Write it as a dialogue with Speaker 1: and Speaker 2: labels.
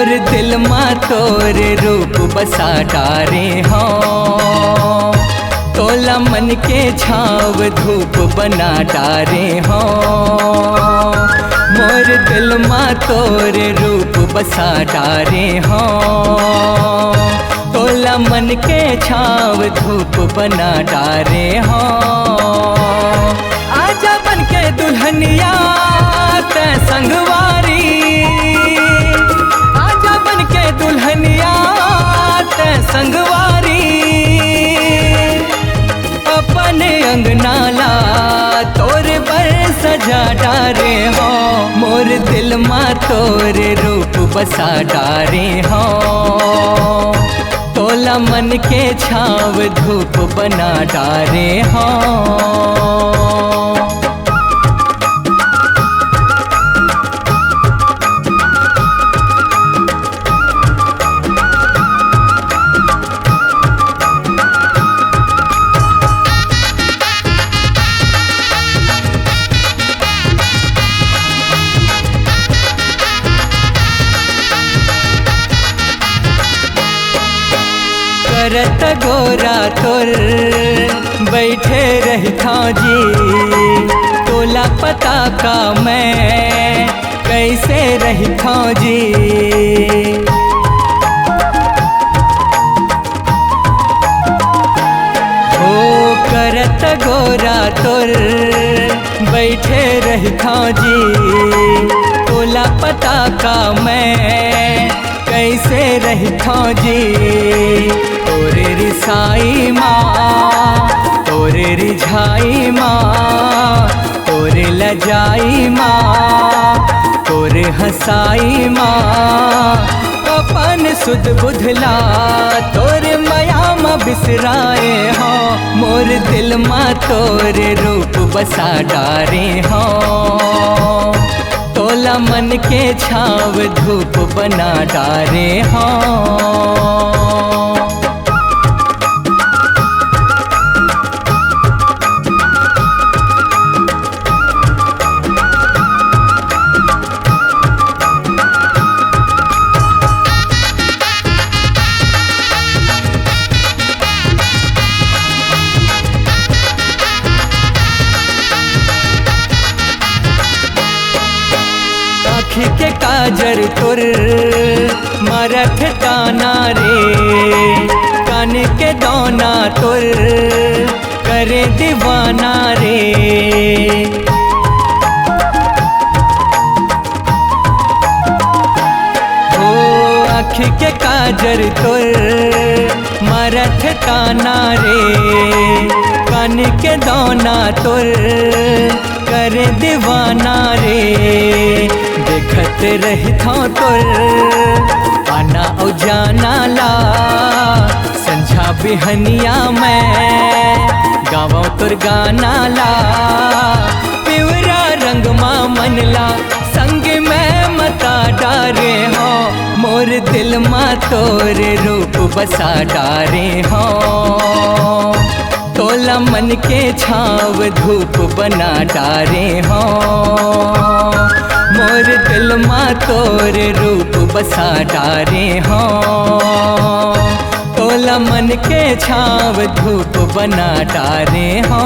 Speaker 1: मोर दिल माँ तोर रूप बसा डारे हो, तोला मन के छाव धूप बना डारे हो। मोर दिल माँ तोर रूप बसा डारे हो, तोला मन के छाव धूप बना डारे हो। आजा बन के दुल्हनिया ते संगवारी, आजा बन के दुल्हनिया ते संगवारी। अपने अंगनाला तोर पर सजा डारे हो, मोर दिल माँ तोर रूप बसा डारे हो, तोला मन के छाव धूप बना डारे हो। करत गोरा तोर बैठे रही था जी, तोला पता का मैं कैसे रही था जी। ओ करत गोरा तोर बैठे रही था जी, तोला पता का मैं कैसे रही था जी। तोरे रिसाई माँ, तोरे रिझाई माँ, तोरे लजाई माँ, तोरे हंसाई माँ। अपन सुध बुधला तोरे माया माँ बिसराए हो, मोर दिल माँ तोरे रूप बसा डारे हो, तोला मन के छाव धूप बना डारे हो। आँखी के काजर तुर मरठ ताना रे, कान के दौना तुर करे दीवाना रे। ओ आँखी के काजर तुर मरठ ताना रे, कान के दौना तुर करे दीवाना रे। देखत रही था तोर आना औ जाना ला, संझा बिहनिया मैं गावों तोर गाना ला। पिवरा रंग माँ मनला संग में मता डारे हो, मोर दिल माँ तोर रूप बसा डारे हो, तोला मन के छाव धूप बना डारे हो। मोर दिल माँ तोर रूप बसा डारे हो, तोला मन के छाव धूप बना डारे हो।